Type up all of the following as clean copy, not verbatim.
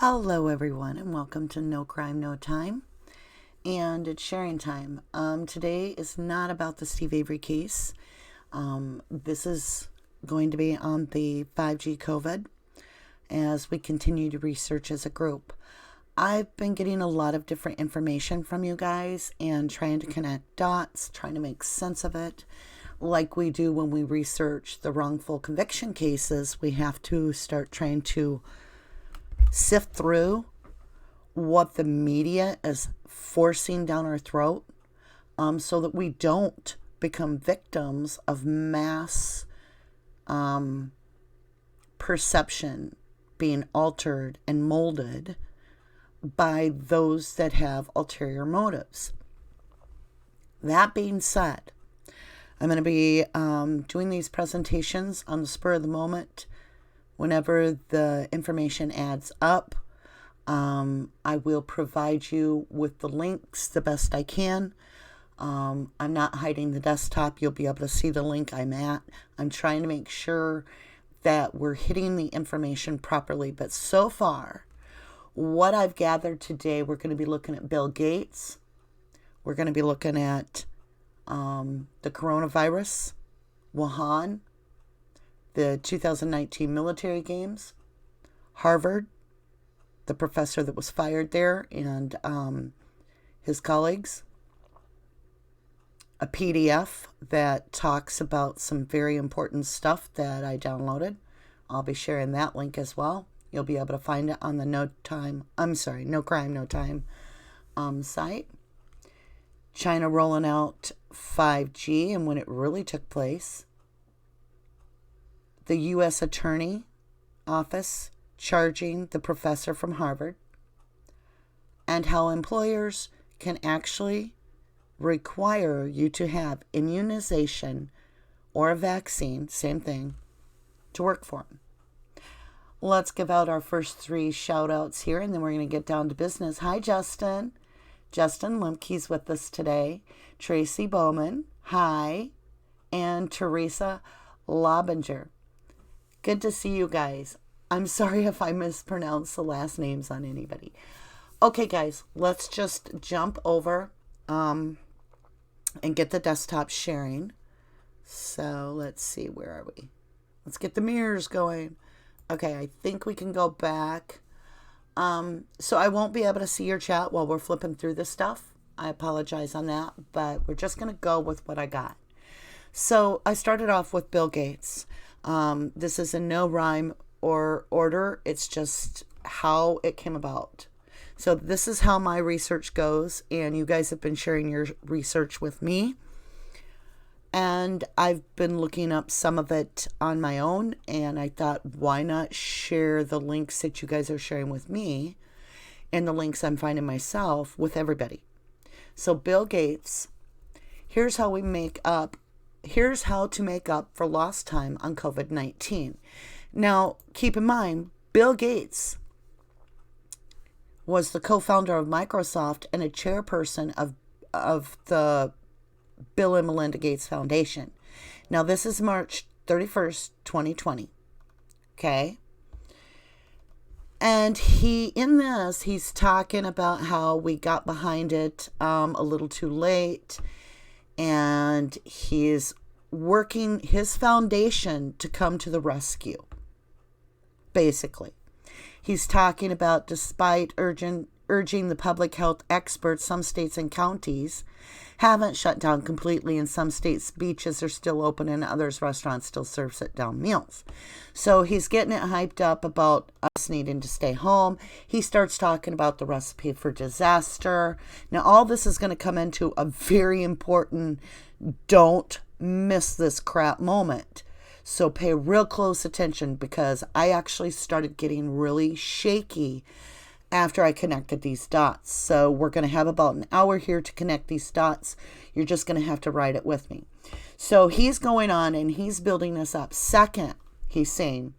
Hello, everyone, and welcome to No Crime, No Time. And it's sharing time. Today is not about the Steve Avery case. This is going to be on the 5G COVID as we continue to research as a group. I've been getting a lot of different information from you guys and trying to connect dots, trying to make sense of it. Like we do when we research the wrongful conviction cases, we have to start trying to sift through what the media is forcing down our throat, so that we don't become victims of mass perception being altered and molded by those that have ulterior motives. That being said, I'm going to be doing these presentations on the spur of the moment. Whenever the information adds up, I will provide you with the links the best I can. I'm not hiding the desktop. You'll be able to see the link I'm at. I'm trying to make sure that we're hitting the information properly. But so far, what I've gathered today, we're going to be looking at Bill Gates. We're going to be looking at the coronavirus, Wuhan, the 2019 military games, Harvard, the professor that was fired there, and his colleagues, a PDF that talks about some very important stuff that I downloaded. I'll be sharing that link as well. You'll be able to find it on the No Crime, No Time site. China rolling out 5G and when it really took place. The U.S. Attorney Office charging the professor from Harvard, and how employers can actually require you to have immunization or a vaccine, same thing, to work for them. Let's give out our first three shout outs here, and then we're going to get down to business. Hi, Justin. Justin Limke's with us today. Tracy Bowman. Hi. And Teresa Lobinger. Good to see you guys. I'm sorry if I mispronounce the last names on anybody. Okay, guys, let's just jump over and get the desktop sharing. So let's see, where are we? Let's get the mirrors going. Okay, I think we can go back. So I won't be able to see your chat while we're flipping through this stuff. I apologize on that, but we're just going to go with what I got. So I started off with Bill Gates. This is in no rhyme or order. It's just how it came about. So this is how my research goes, and you guys have been sharing your research with me. And I've been looking up some of it on my own, and I thought, why not share the links that you guys are sharing with me and the links I'm finding myself with everybody. So Bill Gates, here's how to make up for lost time on COVID-19. Now, keep in mind, Bill Gates was the co-founder of Microsoft and a chairperson of the Bill and Melinda Gates Foundation. Now, this is March 31st, 2020. Okay? And he's talking about how we got behind it a little too late. And he is working his foundation to come to the rescue. Basically. He's talking about, despite urging the public health experts, some states and counties haven't shut down completely. In some states, beaches are still open, and others, restaurants still serve sit-down meals. So he's getting it hyped up about us needing to stay home. He starts talking about the recipe for disaster. Now, all this is going to come into a very important don't miss this crap moment. So pay real close attention, because I actually started getting really shaky after I connected these dots. So we're going to have about an hour here to connect these dots. You're just going to have to ride it with me. So he's going on and he's building this up. Second, he's saying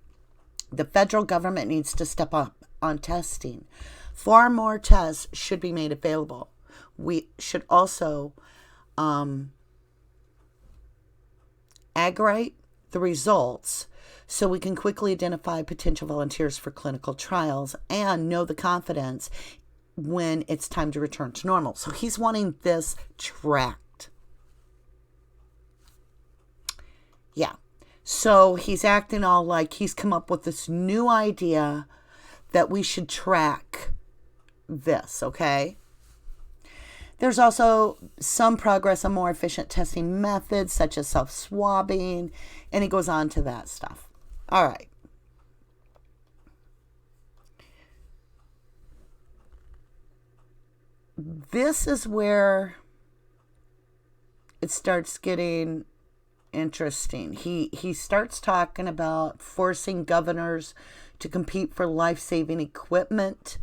the federal government needs to step up on testing. Far more tests should be made available. We should also aggregate the results so we can quickly identify potential volunteers for clinical trials and know the confidence when it's time to return to normal. So he's wanting this tracked. Yeah. So he's acting all like he's come up with this new idea that we should track this, okay? There's also some progress on more efficient testing methods, such as self-swabbing, and he goes on to that stuff. All right. This is where it starts getting interesting. He starts talking about forcing governors to compete for life-saving equipment.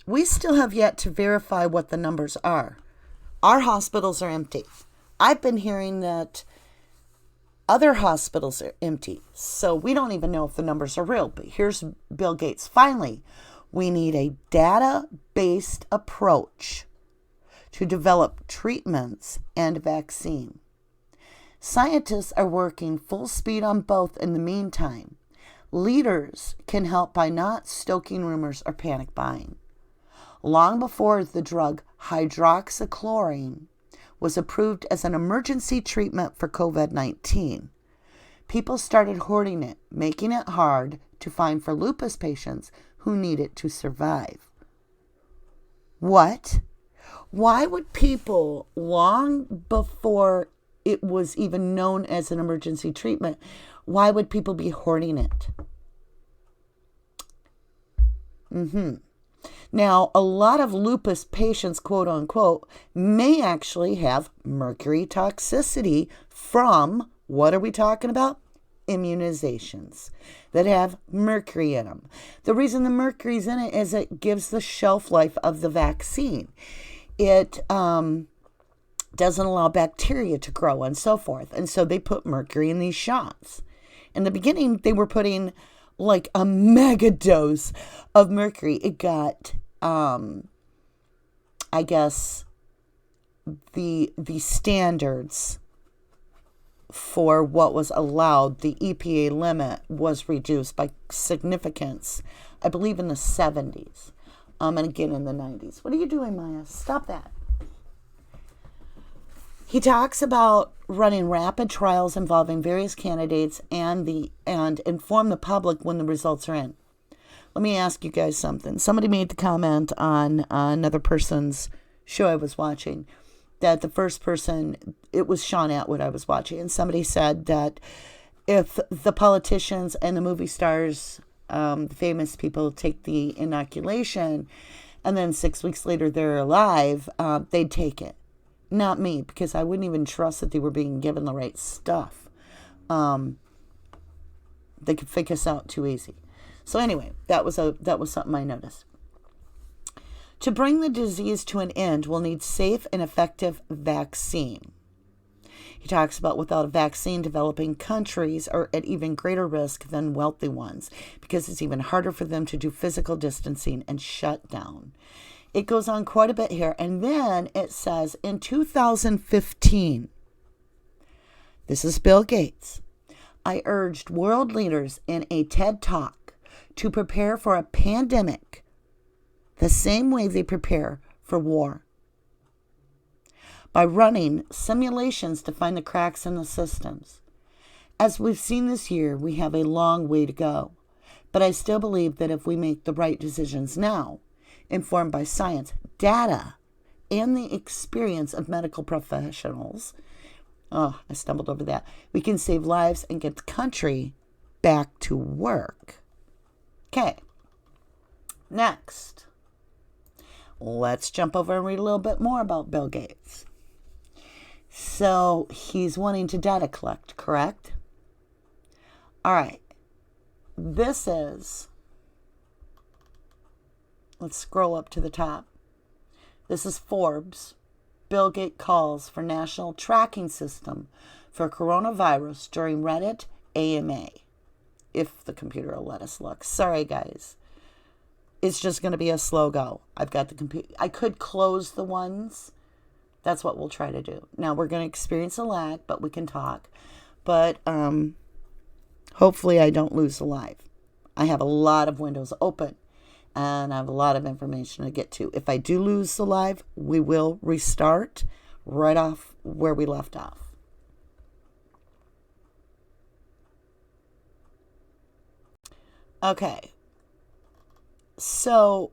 We still have yet to verify what the numbers are. Our hospitals are empty. I've been hearing that other hospitals are empty, so we don't even know if the numbers are real. But here's Bill Gates. Finally, we need a data-based approach to develop treatments and vaccine. Scientists are working full speed on both in the meantime. Leaders can help by not stoking rumors or panic buying. Long before the drug hydroxychloroquine was approved as an emergency treatment for COVID-19, people started hoarding it, making it hard to find for lupus patients who need it to survive. What? Why would people, long before it was even known as an emergency treatment, why would people be hoarding it? Now, a lot of lupus patients, quote unquote, may actually have mercury toxicity from, what are we talking about? Immunizations that have mercury in them. The reason the mercury's in it is it gives the shelf life of the vaccine. It doesn't allow bacteria to grow and so forth. And so they put mercury in these shots. In the beginning, they were putting like a mega dose of mercury. It got, I guess, the standards for what was allowed, the EPA limit was reduced by significance, I believe in the 70s, and again in the 90s. What are you doing, Maya? Stop that. He talks about running rapid trials involving various candidates and inform the public when the results are in. Let me ask you guys something. Somebody made the comment on another person's show I was watching that the first person, it was Sean Atwood I was watching, and somebody said that if the politicians and the movie stars, the famous people, take the inoculation and then 6 weeks later they're alive, they'd take it. Not me, because I wouldn't even trust that they were being given the right stuff. They could fake us out too easy. So anyway, that was something I noticed. To bring the disease to an end, we'll need safe and effective vaccine. He talks about without a vaccine, developing countries are at even greater risk than wealthy ones because it's even harder for them to do physical distancing and shut down. It goes on quite a bit here. And then it says in 2015, this is Bill Gates, I urged world leaders in a TED Talk to prepare for a pandemic the same way they prepare for war, by running simulations to find the cracks in the systems. As we've seen this year, we have a long way to go, but I still believe that if we make the right decisions now, informed by science, data, and the experience of medical professionals, I stumbled over that, we can save lives and get the country back to work. Okay, next, let's jump over and read a little bit more about Bill Gates. So he's wanting to data collect, correct? All right, this is, let's scroll up to the top. This is Forbes. Bill Gates calls for national tracking system for coronavirus during Reddit AMA. If the computer will let us look. Sorry, guys. It's just going to be a slow go. I've got the computer. I could close the ones. That's what we'll try to do. Now, we're going to experience a lag, but we can talk. But Hopefully I don't lose the live. I have a lot of windows open and I have a lot of information to get to. If I do lose the live, we will restart right off where we left off. Okay. So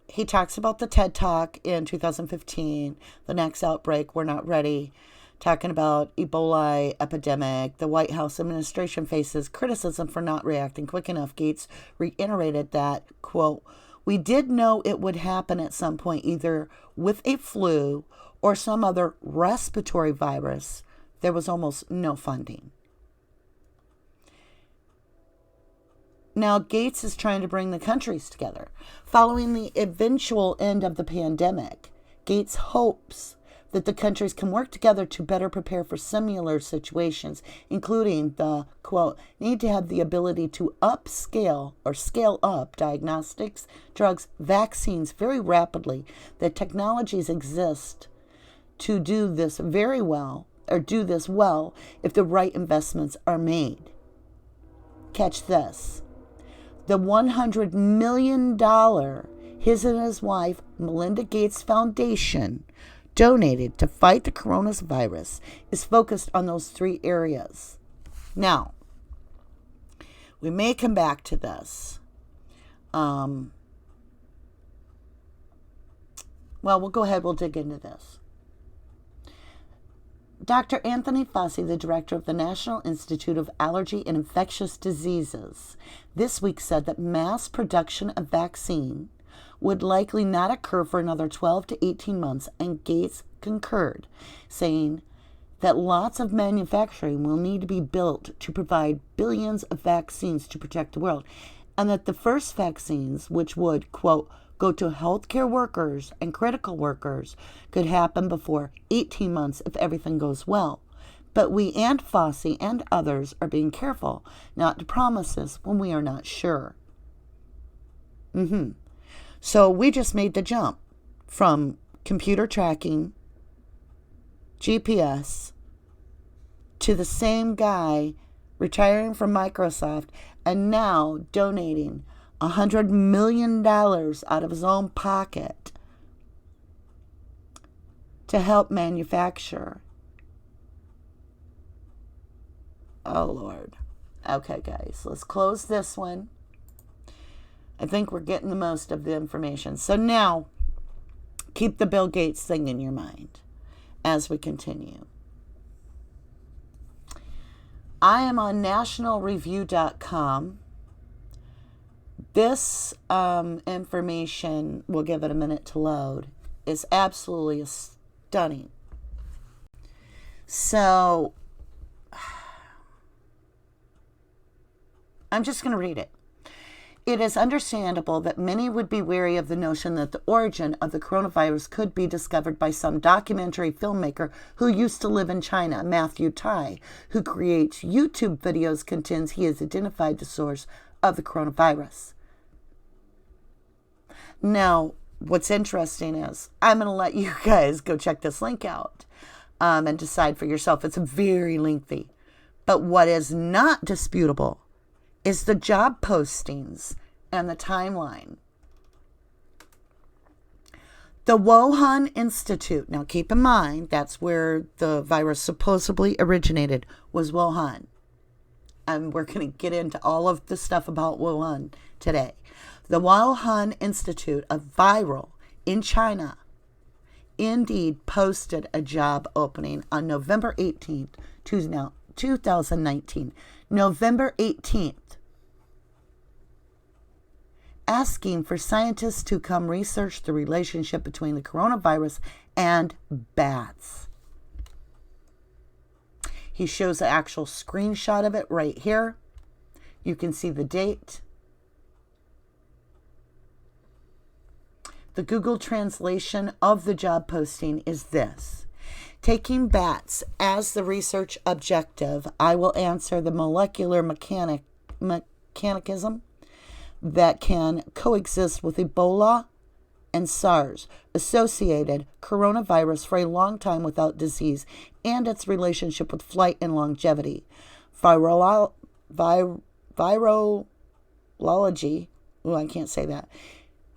he talks about the TED Talk in 2015, the next outbreak, we're not ready. Talking about Ebola epidemic, the White House administration faces criticism for not reacting quick enough. Gates reiterated that, quote, "We did know it would happen at some point, either with a flu or some other respiratory virus. There was almost no funding." Now, Gates is trying to bring the countries together. Following the eventual end of the pandemic, Gates hopes that the countries can work together to better prepare for similar situations, including the, quote, "need to have the ability to upscale or scale up diagnostics, drugs, vaccines very rapidly. The technologies exist to do this very well, or do this well, if the right investments are made." Catch this. The $100 million his and his wife, Melinda Gates Foundation, donated to fight the coronavirus is focused on those three areas. Now, we may come back to this. Well, we'll go ahead. We'll dig into this. Dr. Anthony Fauci, the director of the National Institute of Allergy and Infectious Diseases, this week said that mass production of vaccine would likely not occur for another 12 to 18 months, and Gates concurred, saying that lots of manufacturing will need to be built to provide billions of vaccines to protect the world, and that the first vaccines, which would, quote, go to healthcare workers and critical workers, could happen before 18 months if everything goes well. But we and Fauci and others are being careful not to promise this when we are not sure. So we just made the jump from computer tracking, GPS, to the same guy retiring from Microsoft and now donating $100 million out of his own pocket to help manufacture. Oh, Lord. Okay, guys, let's close this one. I think we're getting the most of the information. So now, keep the Bill Gates thing in your mind as we continue. I am on nationalreview.com. This information, we'll give it a minute to load, is absolutely stunning. So, I'm just going to read it. It is understandable that many would be wary of the notion that the origin of the coronavirus could be discovered by some documentary filmmaker who used to live in China. Matthew Tai, who creates YouTube videos, contends he has identified the source of the coronavirus. Now, what's interesting is I'm going to let you guys go check this link out and decide for yourself. It's very lengthy. But what is not disputable is the job postings and the timeline. The Wuhan Institute, now keep in mind, that's where the virus supposedly originated, was Wuhan. And we're going to get into all of the stuff about Wuhan today. The Wuhan Institute of Viral in China indeed posted a job opening on November 18th, 2019. November 18th. Asking for scientists to come research the relationship between the coronavirus and bats. He shows an actual screenshot of it right here. You can see the date. The Google translation of the job posting is this. Taking bats as the research objective, I will answer the molecular mechanism that can coexist with Ebola and SARS-associated coronavirus for a long time without disease and its relationship with flight and longevity. virology, I can't say that,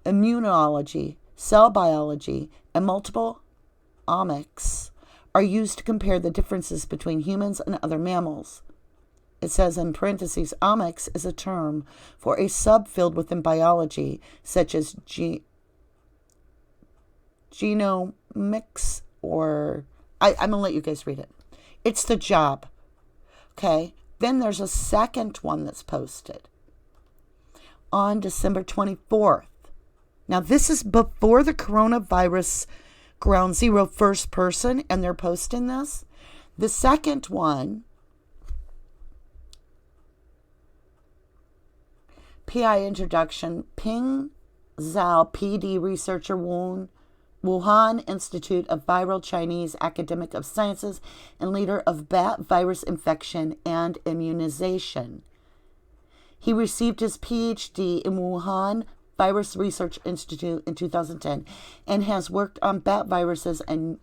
immunology, cell biology, and multiple omics are used to compare the differences between humans and other mammals. It says in parentheses, omics is a term for a subfield within biology, such as genomics, or I'm going to let you guys read it. It's the job. Okay. Then there's a second one that's posted on December 24th. Now, this is before the coronavirus ground zero first person, and they're posting this. The second one, PI introduction, Ping Zhao, PD researcher, Wuhan Institute of Viral Chinese Academic of Sciences and leader of bat virus infection and immunization. He received his PhD in Wuhan Virus Research Institute in 2010 and has worked on bat viruses and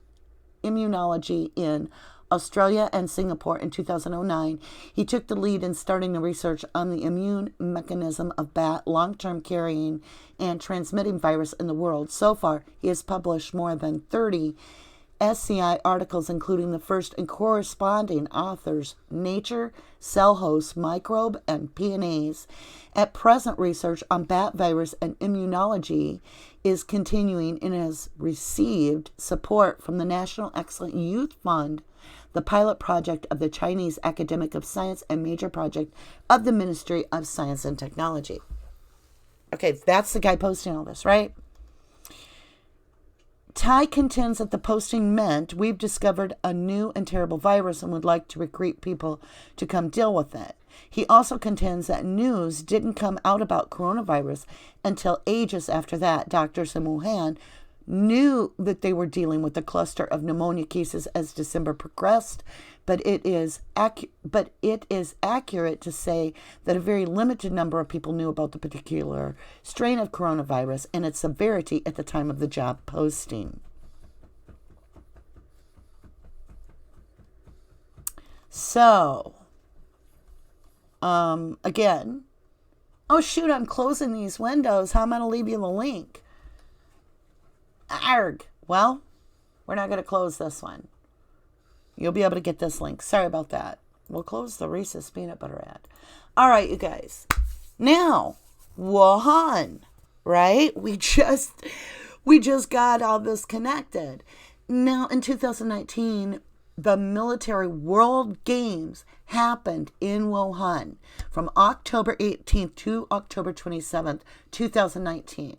immunology in Australia and Singapore in 2009. He took the lead in starting the research on the immune mechanism of bat long-term carrying and transmitting virus in the world. So far, he has published more than 30 SCI articles, including the first and corresponding authors, Nature, Cell Host, Microbe, and PNAs. At present, research on bat virus and immunology is continuing and has received support from the National Excellent Youth Fund, the pilot project of the Chinese Academic of Science, and major project of the Ministry of Science and Technology. Okay, that's the guy posting all this, right? Tai contends that the posting meant we've discovered a new and terrible virus and would like to recruit people to come deal with it. He also contends that news didn't come out about coronavirus until ages after that. Doctors in Wuhan knew that they were dealing with a cluster of pneumonia cases as December progressed, but it is accurate to say that a very limited number of people knew about the particular strain of coronavirus and its severity at the time of the job posting. So, again, oh shoot, I'm closing these windows. How am I going to leave you the link? Arg. Well, we're not going to close this one. You'll be able to get this link. Sorry about that. We'll close the Reese's Peanut Butter ad. All right, you guys. Now, Wuhan, right? We just got all this connected. Now, in 2019, the Military World Games happened in Wuhan from October 18th to October 27th, 2019.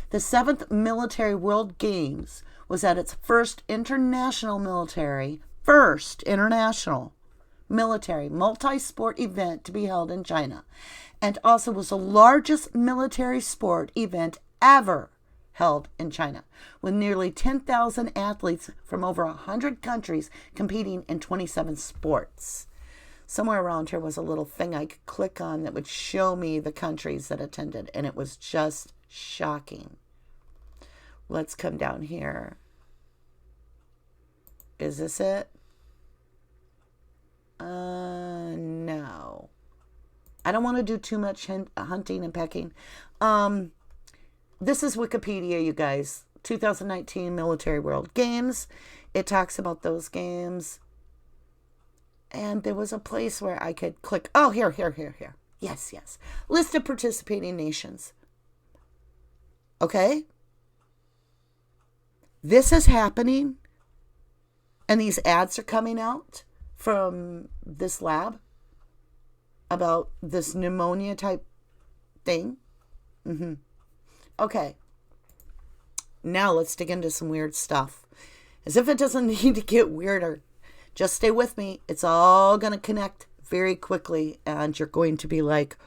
The 7th Military World Games was at its first international military multi-sport event to be held in China, and also was the largest military sport event ever held in China, with nearly 10,000 athletes from over 100 countries competing in 27 sports. Somewhere around here was a little thing I could click on that would show me the countries that attended, and it was just shocking. Let's come down here. Is this it? No. I don't want to do too much hunting and pecking. This is Wikipedia, you guys. 2019 Military World Games. It talks about those games. And there was a place where I could click. Oh, here. Yes. List of participating nations. Okay? This is happening. And these ads are coming out from this lab about this pneumonia type thing. Okay. Now let's dig into some weird stuff. As if it doesn't need to get weirder. Just stay with me. It's all going to connect very quickly. And you're going to be like,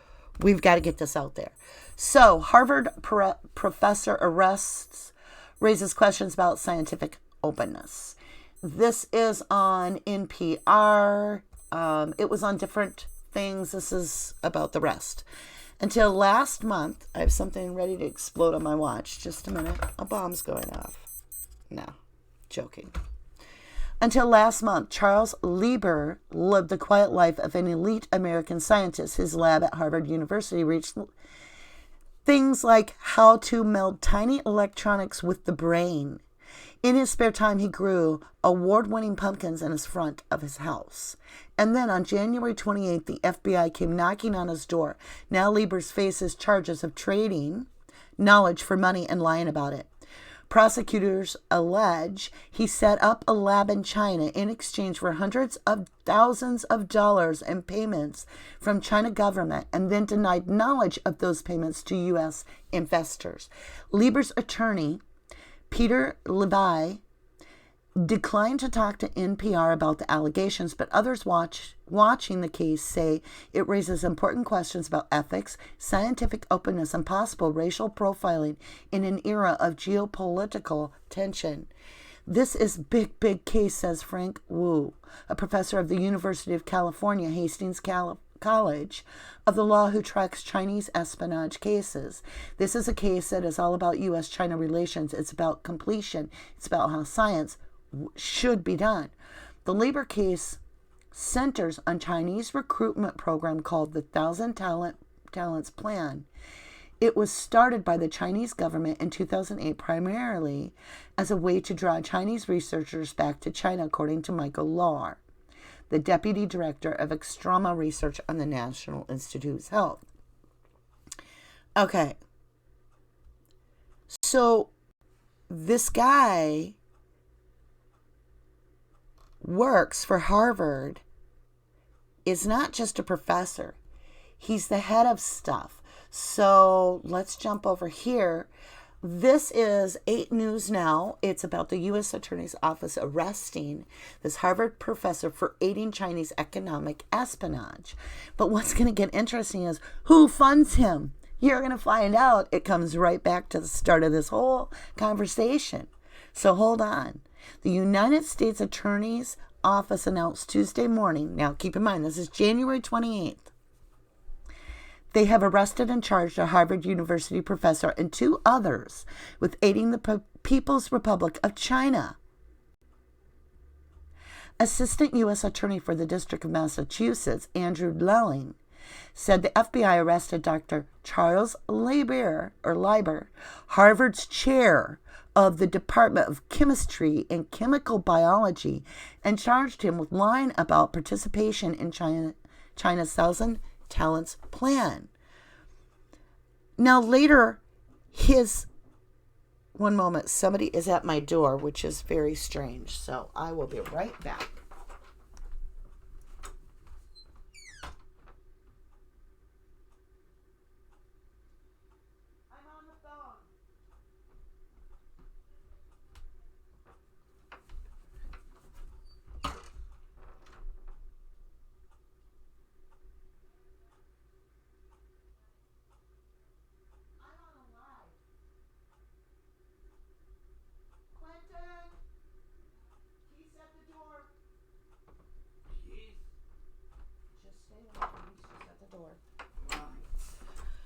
we've got to get this out there. So, Harvard professor raises questions about scientific openness. This is on NPR. It was on different things. This is about the rest. Until last month, I have something ready to explode on my watch. Just a minute. A bomb's going off. No, joking. Until last month, Charles Lieber lived the quiet life of an elite American scientist. His lab at Harvard University reached things like how to meld tiny electronics with the brain. In his spare time, he grew award-winning pumpkins in his front of his house. And then on January 28th, the FBI came knocking on his door. Now Lieber faces charges of trading knowledge for money and lying about it. Prosecutors allege he set up a lab in China in exchange for hundreds of thousands of dollars in payments from China government and then denied knowledge of those payments to U.S. investors. Lieber's attorney, Peter Levi, declined to talk to NPR about the allegations, but others watching the case say it raises important questions about ethics, scientific openness, and possible racial profiling in an era of geopolitical tension. This is big case, says Frank Wu, a professor of the University of California, Hastings College of the Law, who tracks Chinese espionage cases. This is a case that is all about U.S.-China relations. It's about completion. It's about how science should be done. The Lieber case centers on Chinese recruitment program called the Thousand Talents Plan. It was started by the Chinese government in 2008 primarily as a way to draw Chinese researchers back to China, according to Michael Lahr, the Deputy Director of Extrema Research on the National Institutes of Health. Okay. So this guy works for Harvard, is not just a professor. He's the head of stuff. So let's jump over here. This is 8 News Now. It's about the U.S. Attorney's Office arresting this Harvard professor for aiding Chinese economic espionage. But what's going to get interesting is who funds him. You're going to find out. It comes right back to the start of this whole conversation. So hold on. The United States Attorney's Office announced Tuesday morning. Now keep in mind, this is January 28th. They have arrested and charged a Harvard University professor and 2 others with aiding the People's Republic of China. Assistant U.S. Attorney for the District of Massachusetts, Andrew Lelling, said the FBI arrested Dr. Charles Lieber, Harvard's chair of the Department of Chemistry and Chemical Biology, and charged him with lying about participation in China's Thousand Talents Plan. Now later, one moment, somebody is at my door, which is very strange, so I will be right back. I'm on the phone.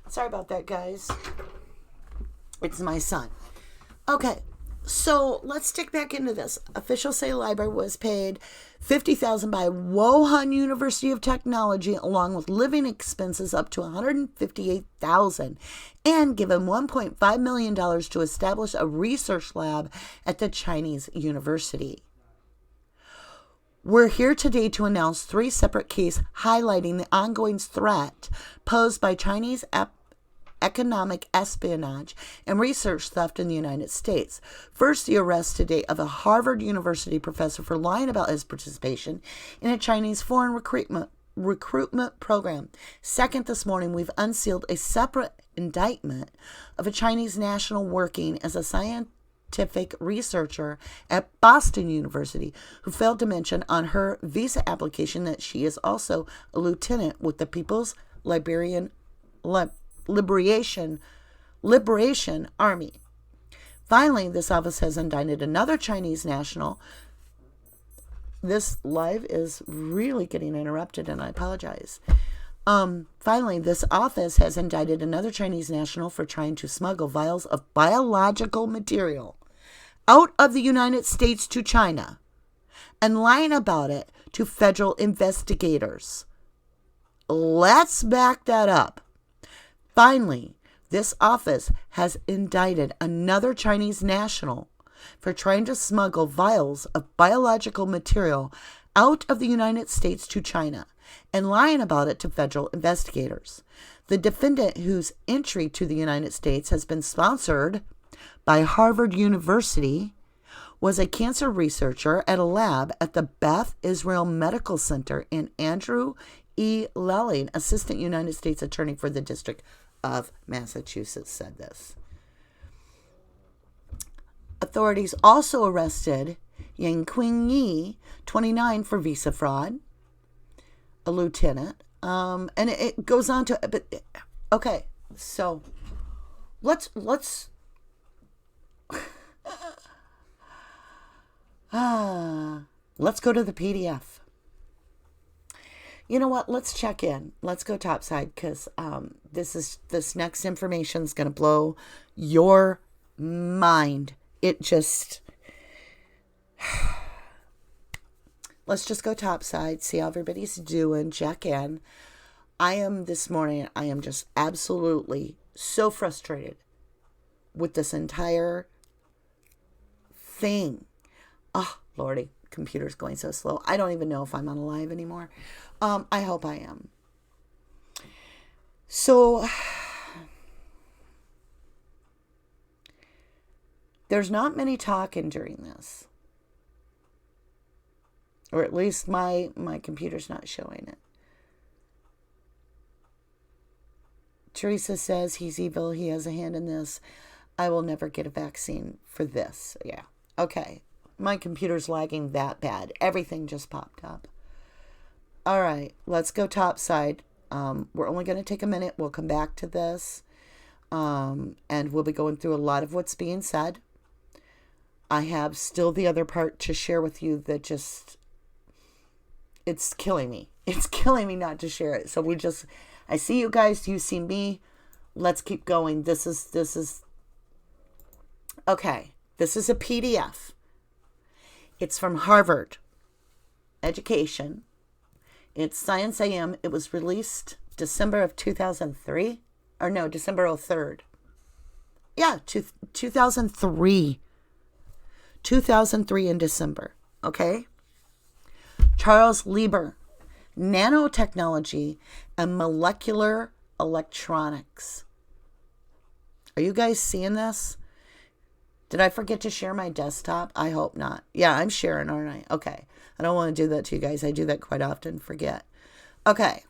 Sorry about that, guys. It's my son. Okay, so let's stick back into this. Officials say Lieber was paid $50,000 by Wuhan University of Technology, along with living expenses up to $158,000, and given $1.5 million to establish a research lab at the Chinese university. We're here today to announce 3 separate cases highlighting the ongoing threat posed by Chinese economic espionage and research theft in the United States. First, the arrest today of a Harvard University professor for lying about his participation in a Chinese foreign recruitment program. Second, this morning, we've unsealed a separate indictment of a Chinese national working as a scientific researcher at Boston University who failed to mention on her visa application that she is also a lieutenant with the People's Liberation Army. Finally, this office has indicted another Chinese national. This live is really getting interrupted, and I apologize. Finally, this office has indicted another Chinese national for trying to smuggle vials of biological material out of the United States to China and lying about it to federal investigators. Let's back that up. Finally, this office has indicted another Chinese national for trying to smuggle vials of biological material out of the United States to China and lying about it to federal investigators. The defendant, whose entry to the United States has been sponsored by Harvard University, was a cancer researcher at a lab at the Beth Israel Medical Center, and Andrew E. Lelling, Assistant United States Attorney for the District of Massachusetts, said this. Authorities also arrested Yang Qingyi, 29, for visa fraud, a lieutenant. And it goes on to, but okay, so let's go to the PDF. You know what? Let's check in. Let's go topside, because this next information is going to blow your mind. It just, let's just go topside, see how everybody's doing, check in. This morning, I am just absolutely so frustrated with this entire thing. Oh, Lordy, computer's going so slow. I don't even know if I'm on live anymore. I hope I am. So, there's not many talking during this. Or at least my computer's not showing it. Teresa says he's evil. He has a hand in this. I will never get a vaccine for this. Yeah. Okay. My computer's lagging that bad. Everything just popped up. All right. Let's go topside. We're only going to take a minute. We'll come back to this. And we'll be going through a lot of what's being said. I have still the other part to share with you that just, it's killing me. It's killing me not to share it. So I see you guys. You see me. Let's keep going. This is, okay. This is a PDF. It's from Harvard Education. It's Science AM. It was released December of 2003. Or no, December 3rd. Yeah, 2003. 2003 in December. Okay? Charles Lieber, Nanotechnology and Molecular Electronics. Are you guys seeing this? Did I forget to share my desktop? I hope not. Yeah, I'm sharing, aren't I? Okay. I don't want to do that to you guys. I do that quite often. Forget. Okay.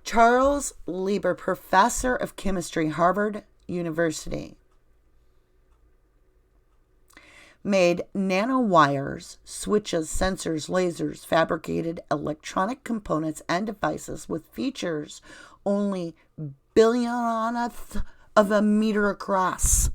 Charles Lieber, Professor of Chemistry, Harvard University, made nanowires, switches, sensors, lasers, fabricated electronic components and devices with features only billionth of a meter across.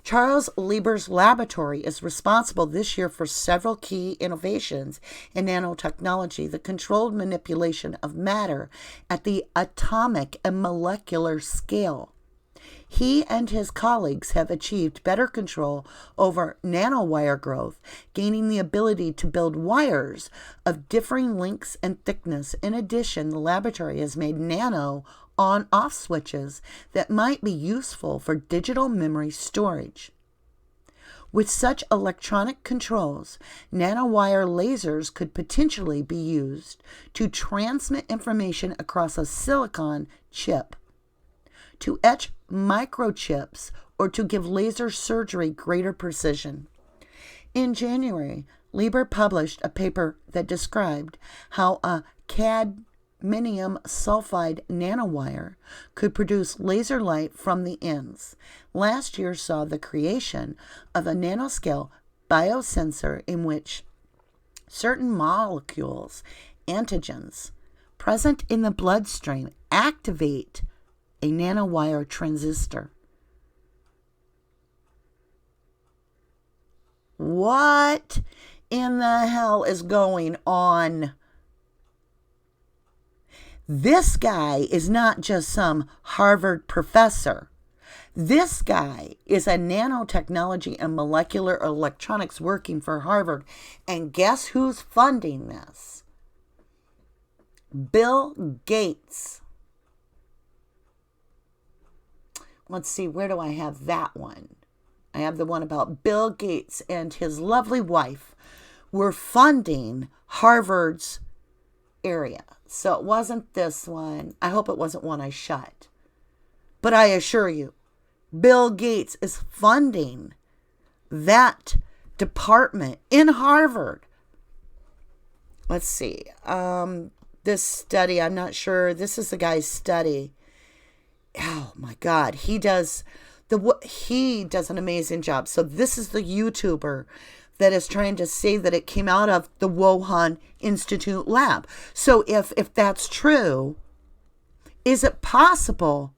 Charles Lieber's laboratory is responsible this year for several key innovations in nanotechnology, the controlled manipulation of matter at the atomic and molecular scale. He and his colleagues have achieved better control over nanowire growth, gaining the ability to build wires of differing lengths and thickness. In addition, the laboratory has made nano on-off switches that might be useful for digital memory storage. With such electronic controls, nanowire lasers could potentially be used to transmit information across a silicon chip, to etch microchips, or to give laser surgery greater precision. In January, Lieber published a paper that described how a cadmium sulfide nanowire could produce laser light from the ends. Last year saw the creation of a nanoscale biosensor in which certain molecules, antigens, present in the bloodstream activate a nanowire transistor. What in the hell is going on? This guy is not just some Harvard professor. This guy is a nanotechnology and molecular electronics working for Harvard. And guess who's funding this? Bill Gates. Let's see, where do I have that one? I have the one about Bill Gates and his lovely wife were funding Harvard's area. So it wasn't this one. I hope it wasn't one I shut. But I assure you, Bill Gates is funding that department in Harvard. Let's see. This study, I'm not sure. This is the guy's study. Oh my God. He does an amazing job. So this is the YouTuber that is trying to say that it came out of the Wuhan Institute lab. So if that's true, is it possible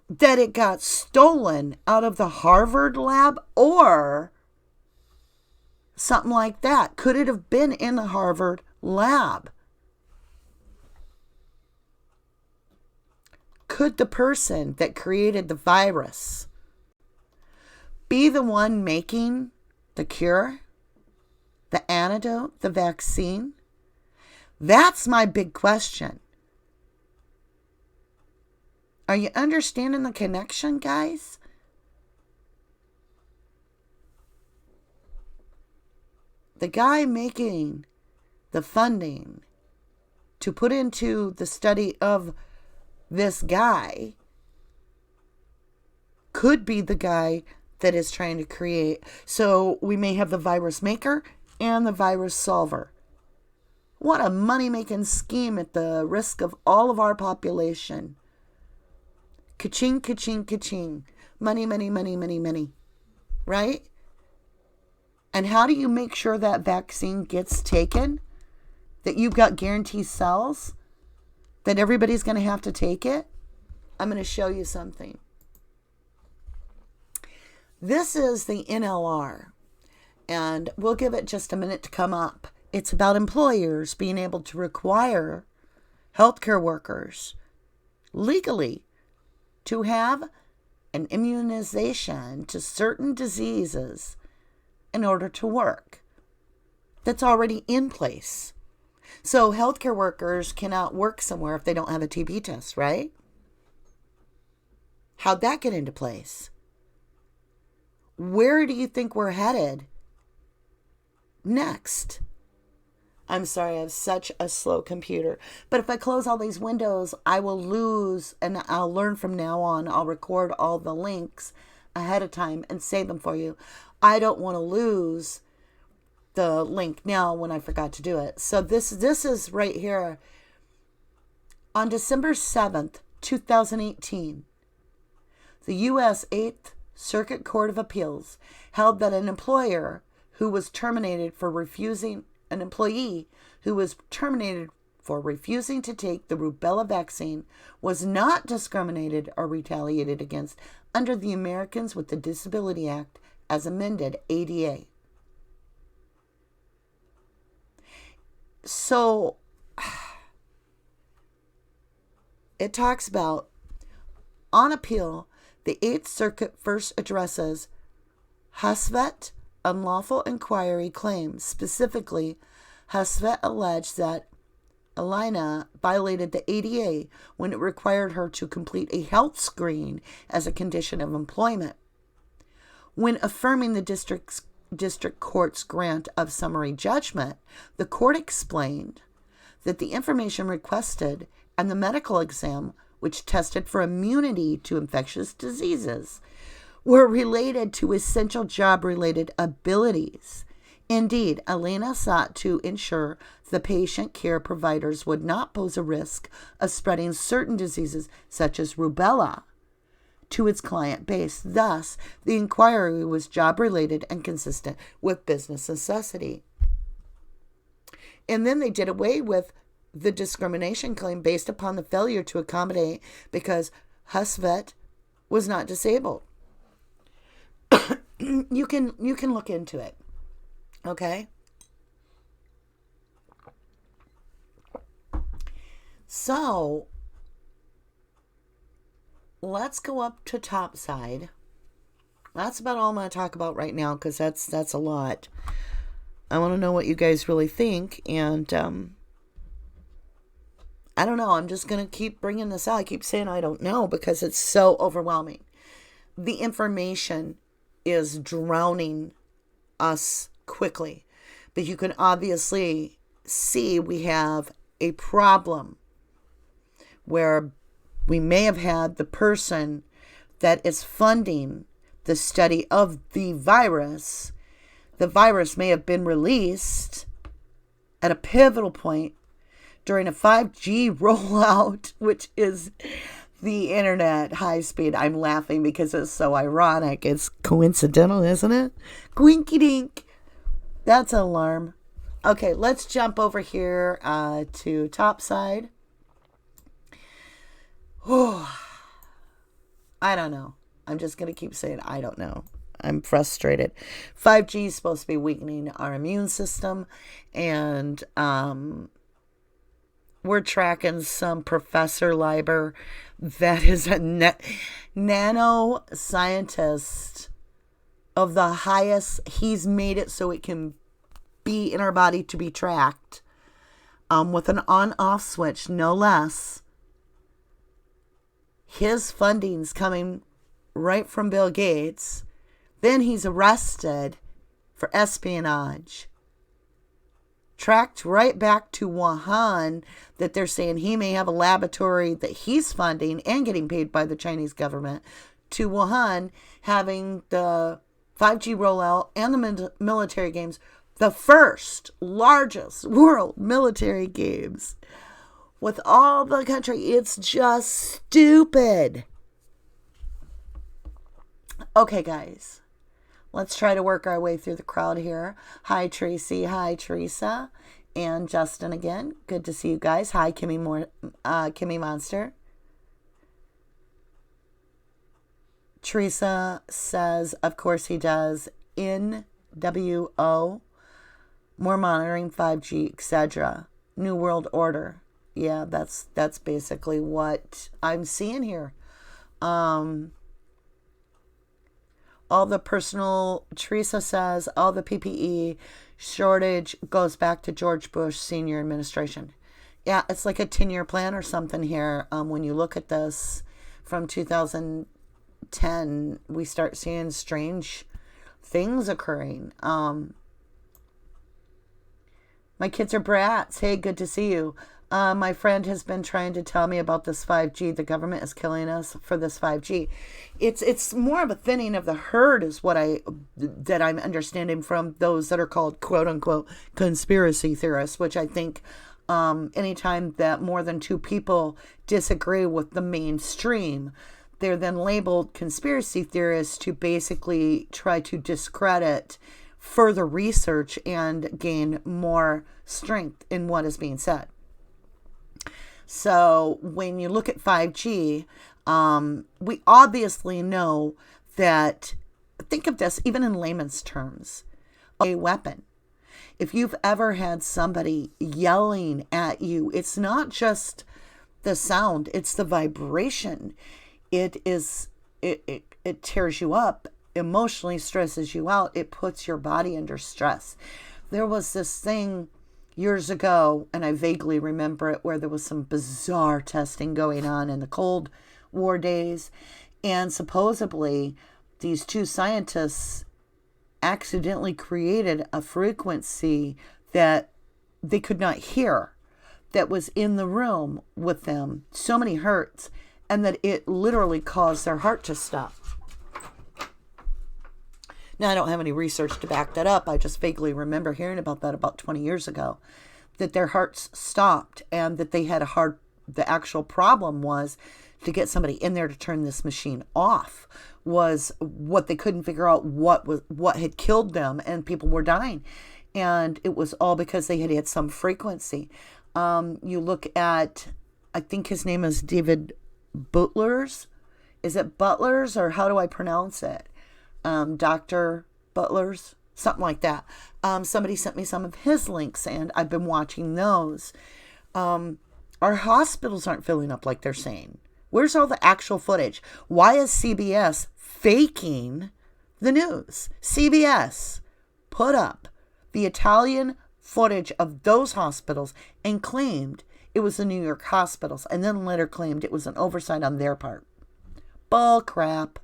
that it got stolen out of the Harvard lab or something like that? Could it have been in the Harvard lab? Could the person that created the virus be the one making the cure, the antidote, the vaccine? That's my big question. Are you understanding the connection, guys? The guy making the funding to put into the study of this guy could be the guy that is trying to create. So we may have the virus maker and the virus solver. What a money-making scheme at the risk of all of our population. Ka-ching, ka-ching, ka-ching. Money, money, money, money, money. Right? And how do you make sure that vaccine gets taken? That you've got guaranteed cells? That everybody's going to have to take it? I'm going to show you something. This is the NLR. And we'll give it just a minute to come up. It's about employers being able to require healthcare workers legally to have an immunization to certain diseases in order to work. That's already in place. So healthcare workers cannot work somewhere if they don't have a TB test, right? How'd that get into place? Where do you think we're headed next? I'm sorry, I have such a slow computer. But if I close all these windows, I will lose, and I'll learn from now on. I'll record all the links ahead of time and save them for you. I don't want to lose the link now when I forgot to do it. So this is right here. On December 7th, 2018, the U.S. 8th Circuit Court of Appeals held that an employee who was terminated for refusing to take the rubella vaccine was not discriminated or retaliated against under the Americans with the Disability Act as amended, ADA. So it talks about, on appeal, the 8th Circuit first addresses Husvet unlawful inquiry claims. Specifically, Husvet alleged that Elena violated the ADA when it required her to complete a health screen as a condition of employment. When affirming the district court's grant of summary judgment, the court explained that the information requested and the medical exam, which tested for immunity to infectious diseases, were related to essential job-related abilities. Indeed, Elena sought to ensure the patient care providers would not pose a risk of spreading certain diseases, such as rubella, to its client base. Thus, the inquiry was job-related and consistent with business necessity. And then they did away with the discrimination claim based upon the failure to accommodate because Husvet was not disabled. You can look into it. Okay? So let's go up to topside. That's about all I'm going to talk about right now, because that's a lot. I want to know what you guys really think, and I don't know. I'm just going to keep bringing this out. I keep saying I don't know because it's so overwhelming. The information is drowning us quickly, but you can obviously see we have a problem where we may have had the person that is funding the study of the virus. The virus may have been released at a pivotal point during a 5G rollout, which is the internet high speed. I'm laughing because it's so ironic. It's coincidental, isn't it? Quinky dink. That's an alarm. Okay, let's jump over here to topside. Oh, I don't know. I'm just going to keep saying I don't know. I'm frustrated. 5G is supposed to be weakening our immune system. And we're tracking some Professor Lieber that is a nano scientist of the highest. He's made it so it can be in our body to be tracked with an on-off switch, no less. His funding's coming right from Bill Gates. Then he's arrested for espionage. Tracked right back to Wuhan, that they're saying he may have a laboratory that he's funding and getting paid by the Chinese government, to Wuhan, having the 5G rollout and the military games, the first largest world military games with all the country. It's just stupid. Okay, guys, let's try to work our way through the crowd here. Hi, Tracy. Hi, Teresa. And Justin again. Good to see you guys. Hi, Kimmy Monster. Teresa says, of course he does. NWO. More monitoring, 5G, etc. New World Order. Yeah, that's basically what I'm seeing here. All the personal, Teresa says, all the PPE shortage goes back to George Bush Senior administration. Yeah, it's like a 10-year plan or something here. When you look at this from 2010, we start seeing strange things occurring. My kids are brats. Hey, good to see you. My friend has been trying to tell me about this 5G. The government is killing us for this 5G. It's more of a thinning of the herd, is what I'm understanding from those that are called quote unquote conspiracy theorists, which I think anytime that more than two people disagree with the mainstream, they're then labeled conspiracy theorists to basically try to discredit further research and gain more strength in what is being said. So when you look at 5G, we obviously know that, think of this even in layman's terms, a weapon. If you've ever had somebody yelling at you, it's not just the sound, it's the vibration. It tears you up, emotionally stresses you out. It puts your body under stress. There was this thing years ago, and I vaguely remember it, where there was some bizarre testing going on in the Cold War days, and supposedly these two scientists accidentally created a frequency that they could not hear, that was in the room with them, so many hertz, and that it literally caused their heart to stop. Now, I don't have any research to back that up. I just vaguely remember hearing about that about 20 years ago, that their hearts stopped and that they had the actual problem was to get somebody in there to turn this machine off, was what they couldn't figure out what had killed them, and people were dying. And it was all because they had hit some frequency. You look at, I think his name is David Butlers. Is it Butlers, or how do I pronounce it? Dr. Butlers, something like that. Somebody sent me some of his links, and I've been watching those. Our hospitals aren't filling up like they're saying. Where's all the actual footage? Why is CBS faking the news? CBS put up the Italian footage of those hospitals and claimed it was the New York hospitals, and then later claimed it was an oversight on their part. Bull crap.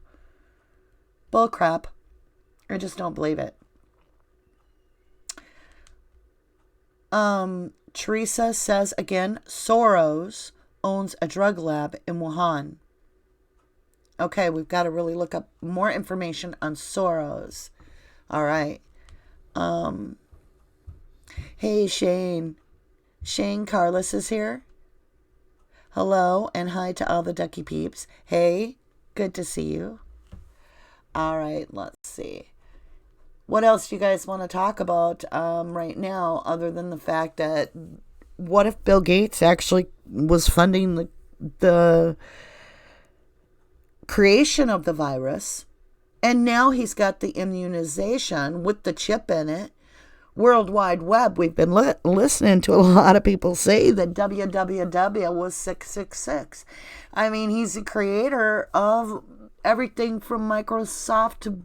Bull crap. I just don't believe it. Teresa says again, Soros owns a drug lab in Wuhan. Okay, we've got to really look up more information on Soros. All right. Hey, Shane. Shane Carlos is here. Hello, and hi to all the Ducky peeps. Hey, good to see you. All right, let's see. What else do you guys want to talk about right now, other than the fact that what if Bill Gates actually was funding the creation of the virus, and now he's got the immunization with the chip in it? World Wide Web, we've been listening to a lot of people say that www was 666. I mean, he's the creator of everything from Microsoft to,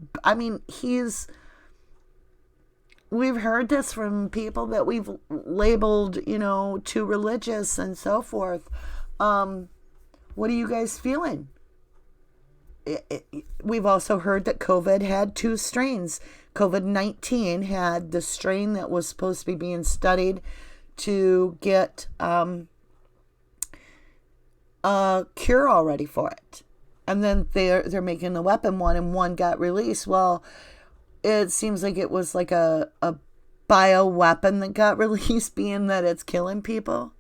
we've heard this from people that we've labeled, too religious and so forth. What are you guys feeling? We've also heard that COVID had two strains. COVID-19 had the strain that was supposed to be being studied to get a cure already for it. And then they're making the weapon one, and one got released. Well, it seems like it was like a bioweapon that got released, being that it's killing people.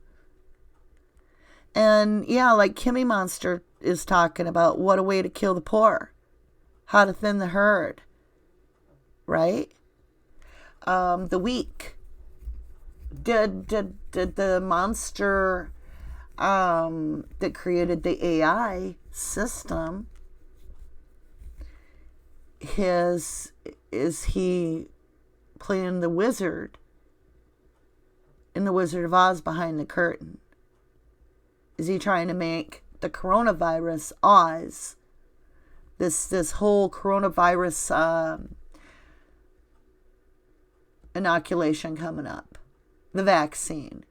And yeah, like Kimmy Monster is talking about, what a way to kill the poor, how to thin the herd, right? The weak. Did the monster that created the AI system, is he playing the wizard in the Wizard of Oz behind the curtain? Is he trying to make the coronavirus Oz? This whole coronavirus inoculation coming up, the vaccine.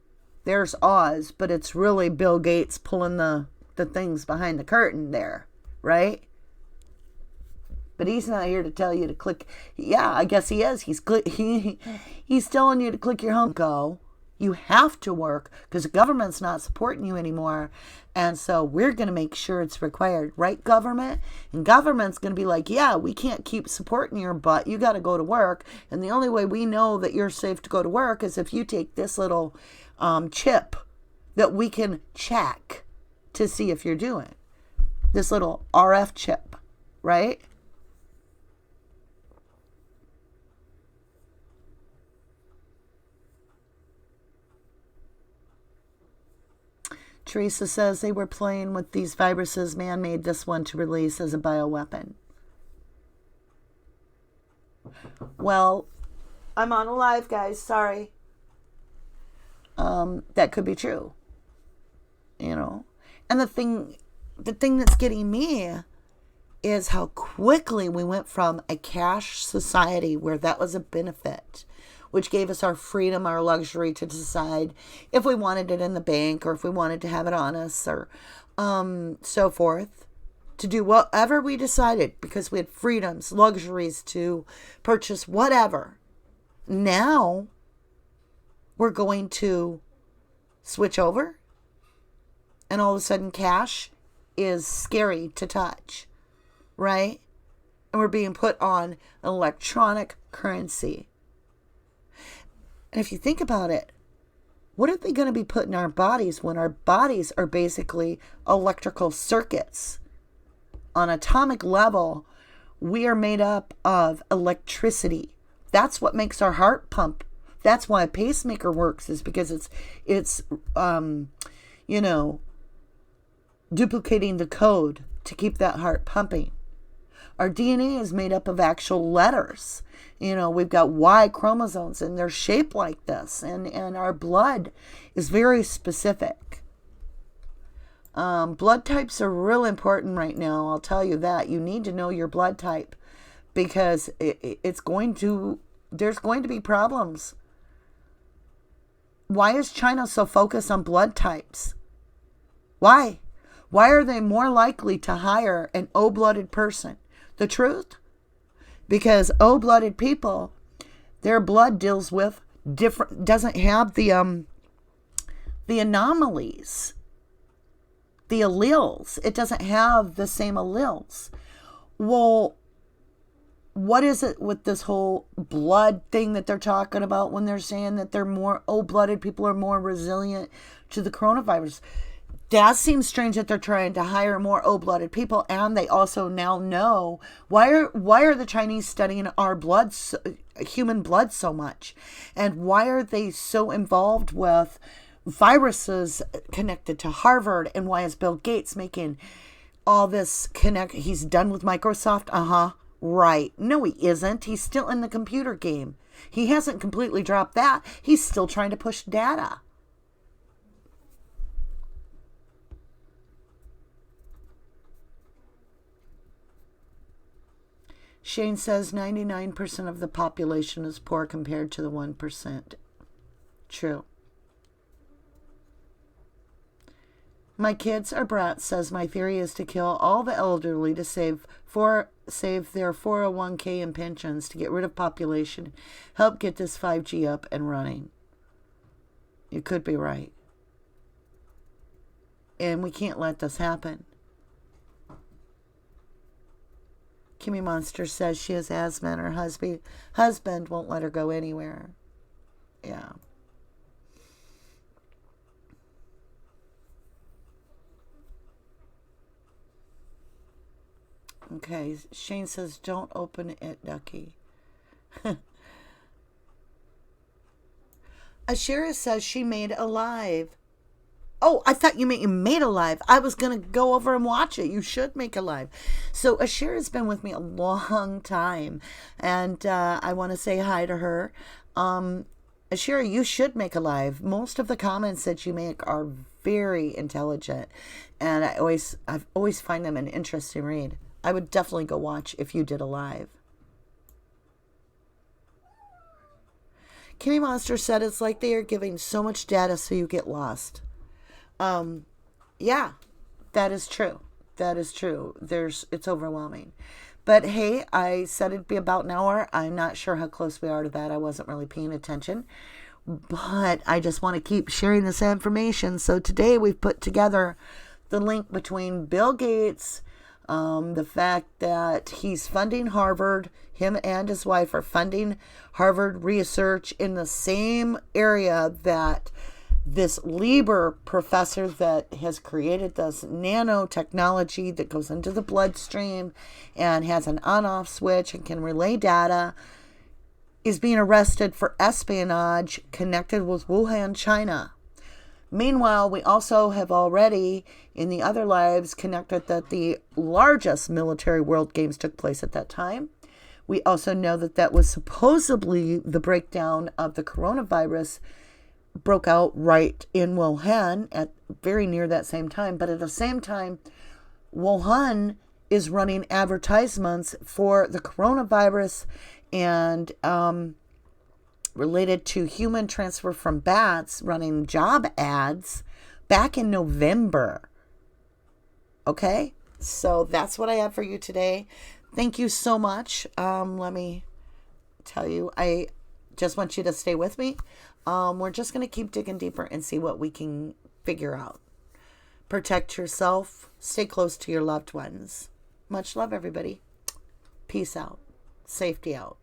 There's Oz, but it's really Bill Gates pulling the things behind the curtain there, right? But he's not here to tell you to click. Yeah, I guess he is. He's telling you to click your home. Go. You have to work because the government's not supporting you anymore. And so we're going to make sure it's required, right, government? And government's going to be like, yeah, we can't keep supporting your butt. You got to go to work. And the only way we know that you're safe to go to work is if you take this little chip that we can check to see if you're doing. This little RF chip, right? Teresa says they were playing with these viruses. Man made this one to release as a bioweapon. Well, I'm on a live, guys. Sorry. That could be true. And the thing that's getting me is how quickly we went from a cash society where that was a benefit, which gave us our freedom, our luxury to decide if we wanted it in the bank or if we wanted to have it on us or so forth, to do whatever we decided because we had freedoms, luxuries to purchase whatever. Now we're going to switch over, and all of a sudden cash is scary to touch, right? And we're being put on electronic currency. And if you think about it, what are they going to be put in our bodies when our bodies are basically electrical circuits? On atomic level, we are made up of electricity. That's what makes our heart pump. That's why a pacemaker works, is because it's duplicating the code to keep that heart pumping. Our DNA is made up of actual letters. We've got Y chromosomes, and they're shaped like this. And our blood is very specific. Blood types are real important right now. I'll tell you that. You need to know your blood type because there's going to be problems. Why is China so focused on blood types? Why? Why are they more likely to hire an O-blooded person? The truth? Because O-blooded people, their blood deals with doesn't have the anomalies, the alleles. It doesn't have the same alleles. Well, what is it with this whole blood thing that they're talking about when they're saying that they're more O-blooded people are more resilient to the coronavirus? That seems strange that they're trying to hire more O-blooded people, and they also now know why are the Chinese studying our blood, human blood, so much, and why are they so involved with viruses connected to Harvard, and why is Bill Gates making all this connect? He's done with Microsoft, right? No, he isn't. He's still in the computer game. He hasn't completely dropped that. He's still trying to push data. Shane says 99% of the population is poor compared to the 1%. True. My kids are brats says my theory is to kill all the elderly to save their 401k and pensions to get rid of population, help get this 5G up and running. You could be right. And we can't let this happen. Kimmy Monster says she has asthma and her husband won't let her go anywhere. Yeah. Okay, Shane says don't open it, Ducky. Ashira says she made a live. Oh, I thought you made a live. I was going to go over and watch it. You should make a live. So Ashira's been with me a long time, and I want to say hi to her. Ashira, you should make a live. Most of the comments that you make are very intelligent, and I've always find them an interesting read. I would definitely go watch if you did a live. Kimmy Monster said it's like they are giving so much data so you get lost. Yeah, that is true. That is true. It's overwhelming. But hey, I said it'd be about an hour. I'm not sure how close we are to that. I wasn't really paying attention. But I just want to keep sharing this information. So today we've put together the link between Bill Gates, the fact that he's funding Harvard, him and his wife are funding Harvard research in the same area that this Lieber professor that has created this nanotechnology that goes into the bloodstream and has an on-off switch and can relay data is being arrested for espionage connected with Wuhan, China. Meanwhile, we also have already, in the other lives, connected that the largest military world games took place at that time. We also know that that was supposedly the breakdown of the coronavirus broke out right in Wuhan at very near that same time. But at the same time, Wuhan is running advertisements for the coronavirus and related to human transfer from bats, running job ads back in November. Okay, so that's what I have for you today. Thank you so much. Let me tell you, I just want you to stay with me. We're just going to keep digging deeper and see what we can figure out. Protect yourself. Stay close to your loved ones. Much love, everybody. Peace out. Safety out.